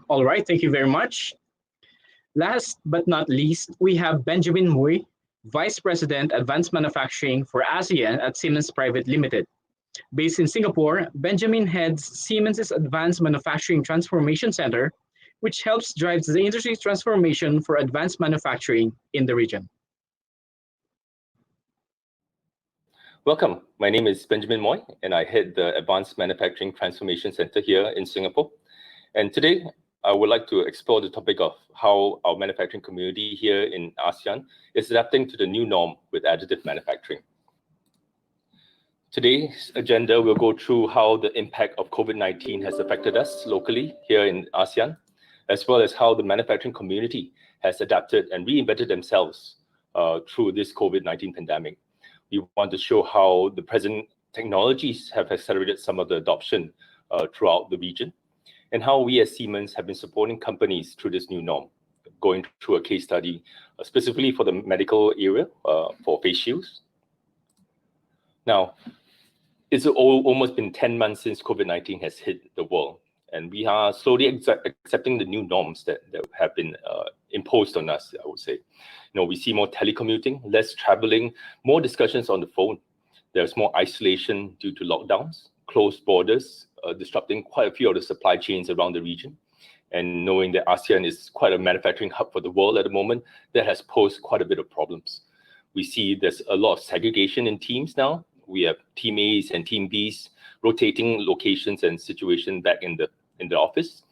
All right, thank you very much. Last but not least, we have Benjamin Moey, Vice President, Advanced Manufacturing for ASEAN at Siemens Private Limited. Based in Singapore, Benjamin heads Siemens' Advanced Manufacturing Transformation Center, which helps drive the industry's transformation for advanced manufacturing in the region. Welcome. My name is Benjamin Moey, and I head the Advanced Manufacturing Transformation Center here in Singapore. And today, I would like to explore the topic of how our manufacturing community here in ASEAN is adapting to the new norm with additive manufacturing. Today's agenda will go through how the impact of COVID-19 has affected us locally here in ASEAN, as well as how the manufacturing community has adapted and reinvented themselves through this COVID-19 pandemic. We want to show how the present technologies have accelerated some of the adoption throughout the region, and how we as Siemens have been supporting companies through this new norm, going through a case study specifically for the medical area for face shields. Now, it's almost been 10 months since COVID-19 has hit the world, and we are slowly accepting the new norms that have been imposed on us, I would say. We see more telecommuting, less traveling, more discussions on the phone. There's more isolation due to lockdowns, closed borders, disrupting quite a few of the supply chains around the region. And knowing that ASEAN is quite a manufacturing hub for the world at the moment, that has posed quite a bit of problems. We see there's a lot of segregation in teams now. We have team A's and team B's rotating locations and situation back in the office.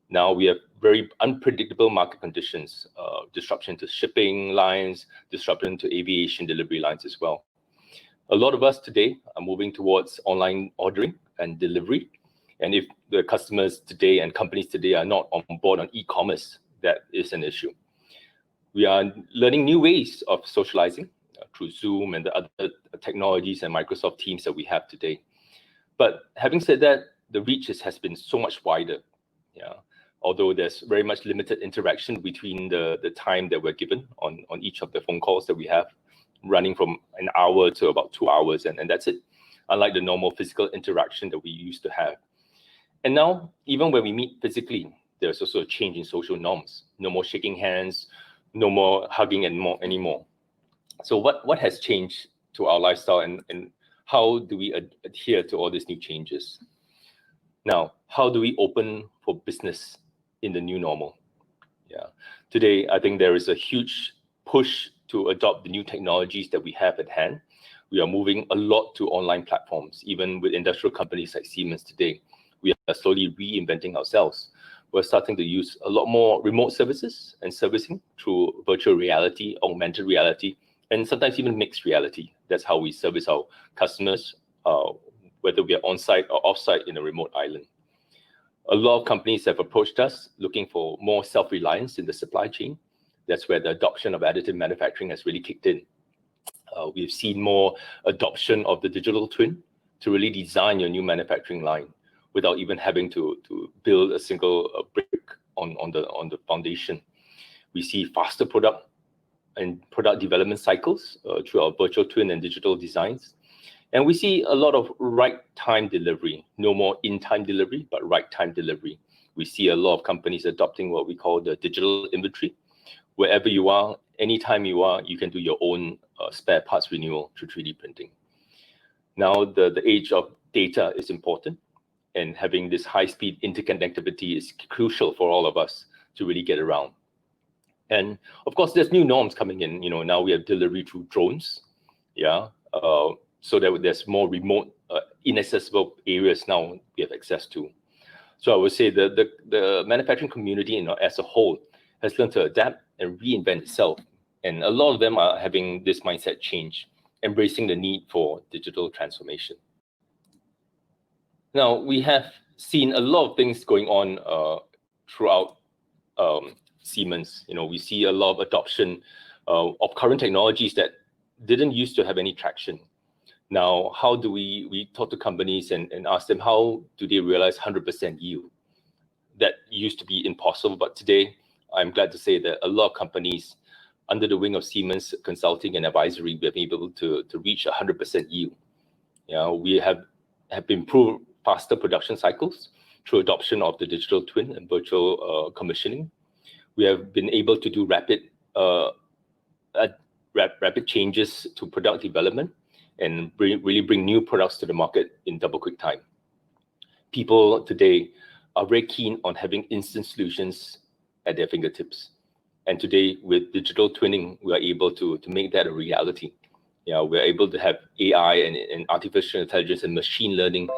Now we have very unpredictable market conditions, disruption to shipping lines, disruption to aviation delivery lines as well. A lot of us today are moving towards online ordering and delivery. And if the customers today and companies today are not on board on e-commerce, that is an issue. We are learning new ways of socializing through Zoom and the other technologies and Microsoft Teams that we have today. But having said that, the reach has been so much wider. Although there's very much limited interaction between the time that we're given on each of the phone calls that we have, running from an hour to about 2 hours, and that's it, unlike the normal physical interaction that we used to have. And now, even when we meet physically, there's also a change in social norms. No more shaking hands, no more hugging anymore. So what has changed to our lifestyle, and how do we adhere to all these new changes? Now, how do we open for business in the new normal? Today, I think there is a huge push to adopt the new technologies that we have at hand. We are moving a lot to online platforms, even with industrial companies like Siemens today. We are slowly reinventing ourselves. We're starting to use a lot more remote services and servicing through virtual reality, augmented reality, and sometimes even mixed reality. That's how we service our customers, whether we are on-site or off-site in a remote island. A lot of companies have approached us looking for more self-reliance in the supply chain. That's where the adoption of additive manufacturing has really kicked in. We've seen more adoption of the digital twin to really design your new manufacturing line without even having to build a single brick on the foundation. We see faster product development cycles through our virtual twin and digital designs. And we see a lot of right-time delivery, no more in-time delivery, but right-time delivery. We see a lot of companies adopting what we call the digital inventory. Wherever you are, anytime you are, you can do your own spare parts renewal through 3D printing. Now, the age of data is important, and having this high-speed interconnectivity is crucial for all of us to really get around. And of course, there's new norms coming in. Now we have delivery through drones, so that there's more remote, inaccessible areas now we have access to. So I would say the manufacturing community, as a whole, has learned to adapt and reinvent itself. And a lot of them are having this mindset change, embracing the need for digital transformation. Now, we have seen a lot of things going on throughout Siemens. We see a lot of adoption of current technologies that didn't used to have any traction. Now, how do we talk to companies and ask them how do they realize 100% yield? That used to be impossible, but today I'm glad to say that a lot of companies under the wing of Siemens Consulting and Advisory, we have been able to reach 100% yield. We have improved faster production cycles. through adoption of the digital twin and virtual commissioning. We have been able to do rapid changes to product development and really bring new products to the market in double quick time. People today are very keen on having instant solutions at their fingertips. And today, with digital twinning, we are able to make that a reality. We're able to have AI and artificial intelligence and machine learning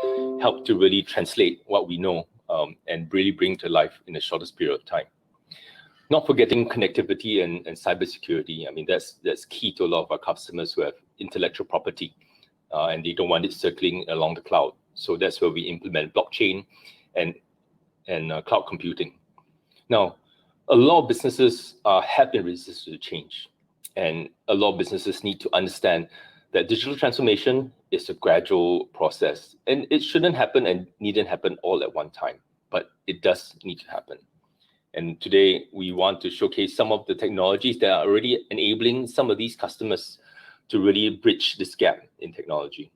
help to really translate what we know and really bring to life in the shortest period of time. Not forgetting connectivity and cybersecurity. I mean, that's key to a lot of our customers who have intellectual property and they don't want it circling along the cloud. So that's where we implement blockchain and cloud computing. Now, a lot of businesses have been resistant to change, and a lot of businesses need to understand that digital transformation is a gradual process, and it shouldn't happen and needn't happen all at one time, but it does need to happen. And today, we want to showcase some of the technologies that are already enabling some of these customers to really bridge this gap in technology.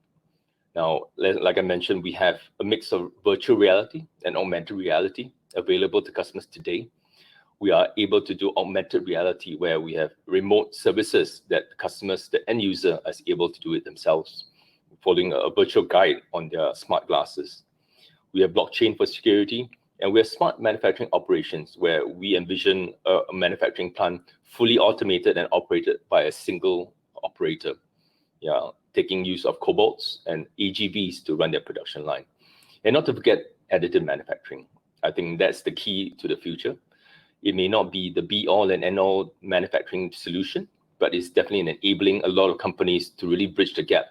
Now, like I mentioned, we have a mix of virtual reality and augmented reality available to customers today. We are able to do augmented reality where we have remote services that customers, the end user, is able to do it themselves, following a virtual guide on their smart glasses. We have blockchain for security, and we have smart manufacturing operations where we envision a manufacturing plant fully automated and operated by a single operator, taking use of cobots and AGVs to run their production line. And not to forget additive manufacturing. I think that's the key to the future. It may not be the be-all and end-all manufacturing solution, but it's definitely enabling a lot of companies to really bridge the gap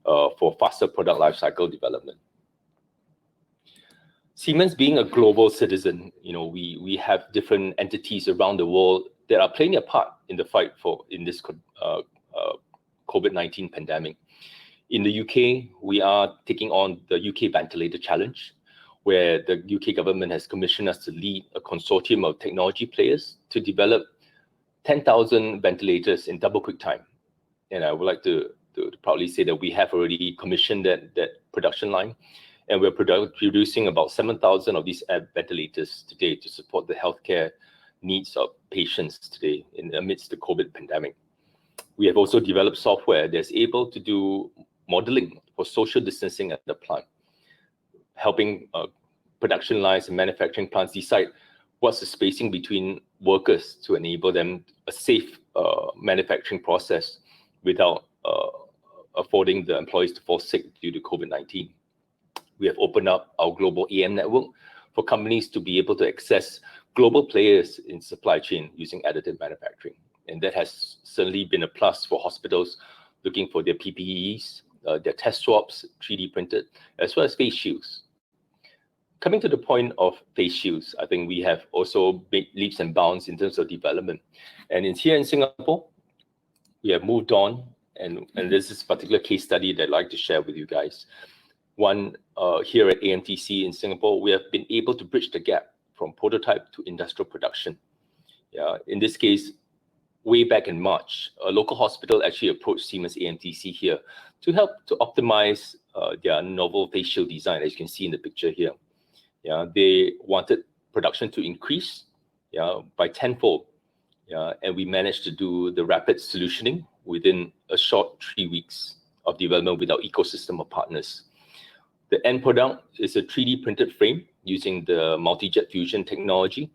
for faster product lifecycle development. Siemens being a global citizen, we have different entities around the world that are playing a part in the fight in this COVID-19 pandemic. In the UK, we are taking on the UK Ventilator Challenge, where the UK government has commissioned us to lead a consortium of technology players to develop 10,000 ventilators in double quick time. And I would like to proudly say that we have already commissioned that production line, and we're producing about 7,000 of these ventilators today to support the healthcare needs of patients today amidst the COVID pandemic. We have also developed software that's able to do modeling for social distancing at the plant, helping production lines and manufacturing plants decide what's the spacing between workers to enable them a safe manufacturing process without affording the employees to fall sick due to COVID-19. We have opened up our global AM network for companies to be able to access global players in supply chain using additive manufacturing. And that has certainly been a plus for hospitals looking for their PPEs, their test swabs, 3D printed, as well as face shields. Coming to the point of face shields, I think we have also made leaps and bounds in terms of development. And here in Singapore, we have moved on, and there's this particular case study that I'd like to share with you guys. One, here at AMTC in Singapore, we have been able to bridge the gap from prototype to industrial production. In this case, way back in March, a local hospital actually approached Siemens AMTC here to help to optimize their novel face shield design, as you can see in the picture here. They wanted production to increase by tenfold. And we managed to do the rapid solutioning within a short 3 weeks of development with our ecosystem of partners. The end product is a 3D printed frame using the multi-jet fusion technology,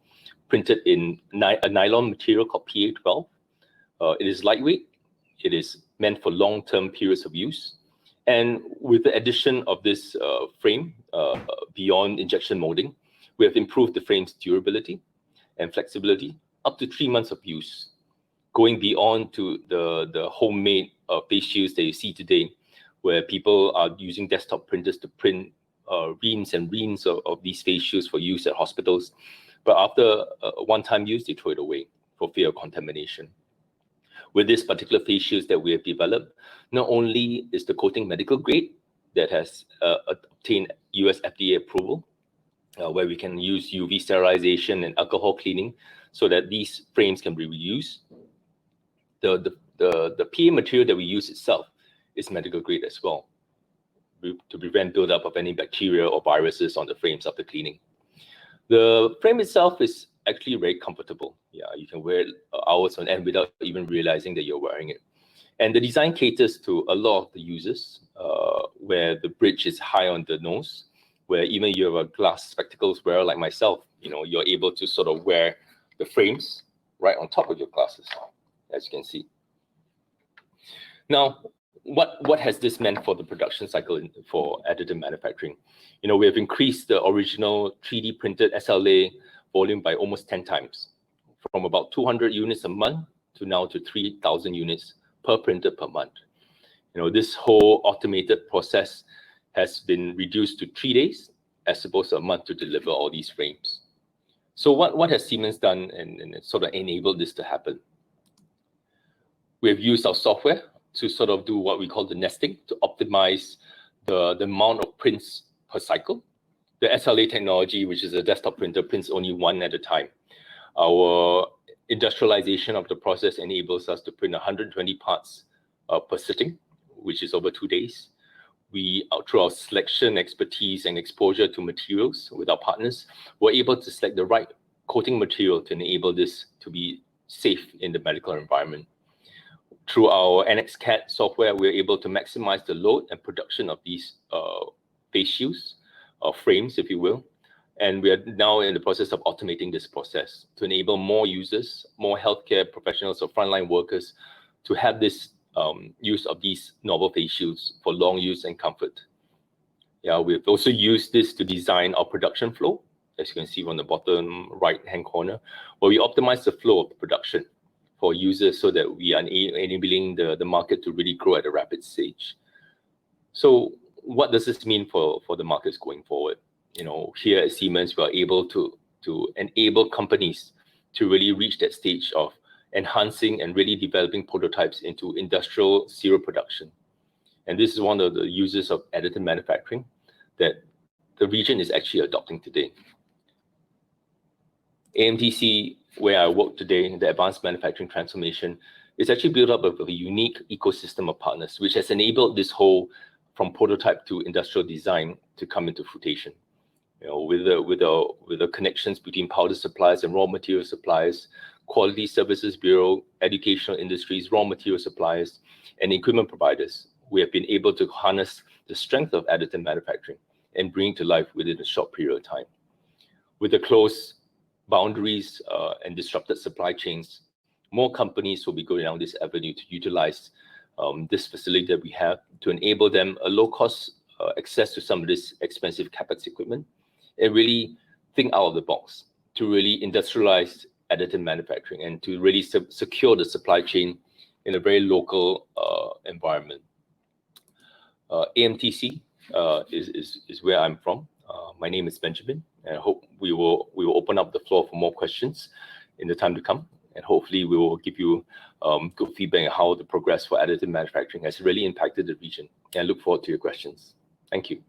printed in a nylon material called PA12. It is lightweight. It is meant for long-term periods of use. And with the addition of this frame, beyond injection molding, we have improved the frame's durability and flexibility up to 3 months of use, going beyond to the homemade face shields that you see today, where people are using desktop printers to print reams and reams of these face shields for use at hospitals. But after one-time use, they throw it away for fear of contamination. With this particular face shields that we have developed, not only is the coating medical grade that has obtained US FDA approval, where we can use UV sterilization and alcohol cleaning so that these frames can be reused. The PA material that we use itself is medical grade as well, to prevent buildup of any bacteria or viruses on the frames after cleaning. The frame itself is actually very comfortable. Yeah, you can wear it hours on end without even realizing that you're wearing it. And the design caters to a lot of the users, where the bridge is high on the nose, where even you have a glass spectacles wearer like myself, you're able to sort of wear the frames right on top of your glasses, as you can see. Now, what has this meant for the production cycle for additive manufacturing? We have increased the original 3D printed SLA volume by almost 10 times, from about 200 units a month to now to 3,000 units per printer per month. This whole automated process has been reduced to 3 days as opposed to a month to deliver all these frames. So what has Siemens done and sort of enabled this to happen? We have used our software to sort of do what we call the nesting, to optimize the amount of prints per cycle. The SLA technology, which is a desktop printer, prints only one at a time. Our industrialization of the process enables us to print 120 parts per sitting, which is over 2 days. We, through our selection, expertise, and exposure to materials with our partners, were able to select the right coating material to enable this to be safe in the medical environment. Through our NXCAD software, we're able to maximize the load and production of these face shields, or frames, if you will. And we are now in the process of automating this process to enable more users, more healthcare professionals or frontline workers to have this use of these novel face shields for long use and comfort. Yeah, we've also used this to design our production flow, as you can see on the bottom right-hand corner, where we optimize the flow of production for users so that we are enabling the market to really grow at a rapid stage. So what does this mean for the markets going forward? Here at Siemens, we are able to enable companies to really reach that stage of enhancing and really developing prototypes into industrial serial production. And this is one of the uses of additive manufacturing that the region is actually adopting today. AMTC, where I work today, the Advanced Manufacturing Transformation, is actually built up of a unique ecosystem of partners, which has enabled this whole from prototype to industrial design to come into fruition. With the connections between powder suppliers and raw material suppliers, quality services bureau, educational industries, raw material suppliers, and equipment providers, we have been able to harness the strength of additive manufacturing and bring it to life within a short period of time. With the close boundaries and disrupted supply chains, more companies will be going down this avenue to utilize this facility that we have to enable them a low-cost access to some of this expensive CapEx equipment, and really think out of the box to really industrialize additive manufacturing and to really secure the supply chain in a very local environment. AMTC is where I'm from. My name is Benjamin, and I hope we will open up the floor for more questions in the time to come. And hopefully we will give you good feedback on how the progress for additive manufacturing has really impacted the region. And I look forward to your questions. Thank you.